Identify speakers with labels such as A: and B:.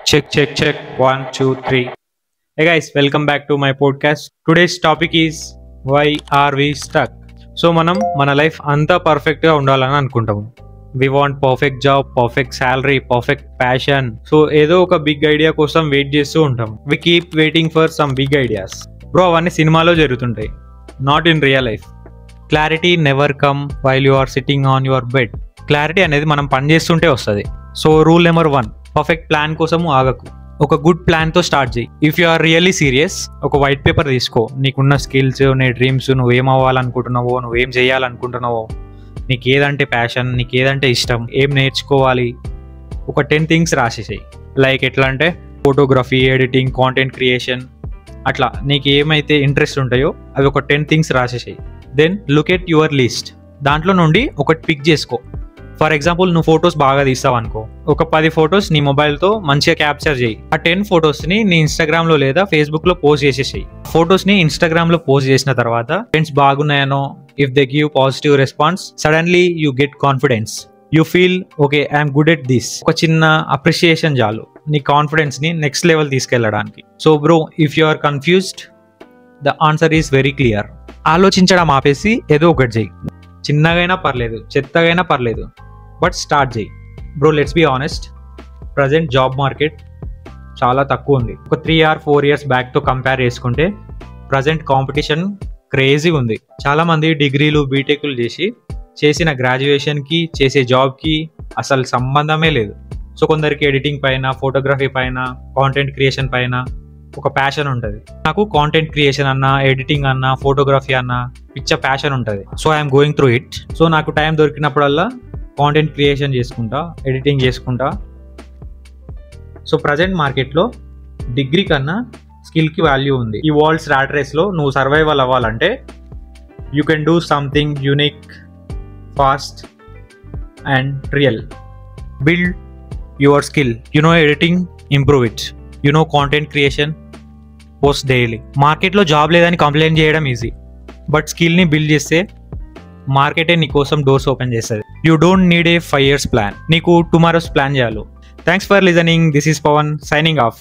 A: Check. 1, 2, 3. Hey guys, welcome back to my podcast. Today's topic is why are we stuck? So మనం మన life అంతా పర్ఫెక్ట్గా ఉండాలని అనుకుంటాము. We want perfect job, perfect salary, perfect passion. So ఏదో ఒక big idea కోసం wait చేస్తూ ఉంటాం. We keep waiting for some big ideas. Bro, అవన్నీ సినిమాలో జరుగుతుంటాయి, not in real life. Clarity never come while you are sitting on your bed. Clarity అనేది మనం పని చేస్తుంటే వస్తుంది. So rule number 1, perfect plan కోసము ఆగకు. ఒక గుడ్ ప్లాన్తో స్టార్ట్ చేయి. If you are really serious, ఒక వైట్ పేపర్ తీసుకో. నీకున్న స్కిల్స్, నీ డ్రీమ్స్, నువ్వేం అవ్వాలనుకుంటున్నావో, నువ్వేం చేయాలనుకుంటున్నావో, నీకు ఏదంటే ప్యాషన్, నీకు ఏదంటే ఇష్టం, ఏం నేర్చుకోవాలి, ఒక 10 థింగ్స్ రాసేసాయి. లైక్ ఎట్లా అంటే ఫోటోగ్రఫీ, ఎడిటింగ్, కాంటెంట్ క్రియేషన్, అట్లా నీకు ఏమైతే ఇంట్రెస్ట్ ఉంటాయో అవి ఒక 10 థింగ్స్ రాసేసాయి. Then look at your list. దాంట్లో నుండి ఒకటి పిక్ చేసుకో. ఫర్ ఎగ్జాంపుల్, నువ్వు ఫొటోస్ బాగా తీస్తావు అనుకో, ఒక 10 ఫొటోస్ నీ మొబైల్తో మంచిగా క్యాప్చర్ చేయి. ఆ 10 ఫొటోస్ని నీ ఇన్స్టాగ్రామ్లో లేదా ఫేస్బుక్లో పోస్ట్ చేసేసాయి. ఫొటోస్ని ఇన్స్టాగ్రామ్లో పోస్ట్ చేసిన తర్వాత ఫ్రెండ్స్ బాగున్నాయనో, if they give positive response, suddenly you get confidence. You feel okay, I'm good at this. ఒక చిన్న అప్రిషియేషన్ చాలు నీ కాన్ఫిడెన్స్ని నెక్స్ట్ లెవెల్ తీసుకెళ్ళడానికి. So bro, if you are confused, the answer is very clear. ఆలోచించడం ఆపేసి ఏదో ఒకటి చెయ్యి. చిన్నగైనా పర్లేదు, చెత్తగైనా పర్లేదు, బట్ స్టార్ట్ చేయి. Bro, let's be honest, present job market చాలా తక్కువ ఉంది. ఒక 3 or 4 years బ్యాక్తో కంపేర్ చేసుకుంటే ప్రజెంట్ కాంపిటీషన్ క్రేజీ ఉంది. చాలామంది డిగ్రీలు, బీటెక్లు చేసిన గ్రాడ్యుయేషన్కి చేసే జాబ్కి అసలు సంబంధమే లేదు. సో కొందరికి ఎడిటింగ్ పైన, ఫోటోగ్రఫీ పైన, కాంటెంట్ క్రియేషన్ పైన ఒక ప్యాషన్ ఉంటుంది. నాకు కాంటెంట్ క్రియేషన్ అన్నా, ఎడిటింగ్ అన్నా, ఫోటోగ్రఫీ అన్నా పిచ్చ ప్యాషన్ ఉంటుంది. So I'm going through it. So నాకు టైం దొరికినప్పుడల్లా కాంటెంట్ క్రియేషన్ చేసుకుంటా, ఎడిటింగ్ చేసుకుంటా. సో ప్రజెంట్ మార్కెట్లో డిగ్రీ కన్నా స్కిల్కి వాల్యూ ఉంది. ఈ వరల్డ్స్ ర్యాట్ రేస్లో నువ్వు సర్వైవల్ అవ్వాలంటే you can do something unique, fast and real. Build your skill. You know editing, improve it. You know content creation, post daily. మార్కెట్లో జాబ్ లేదని కంప్లైంట్ చేయడం ఈజీ, బట్ స్కిల్ని బిల్డ్ చేస్తే మార్కెటే నీ కోసం డోర్స్ ఓపెన్ చేస్తుంది. You don't need a 5 years plan, నీకు టుమారోస్ ప్లాన్ చేయాలి. Thanks for listening. This is Pavan signing of.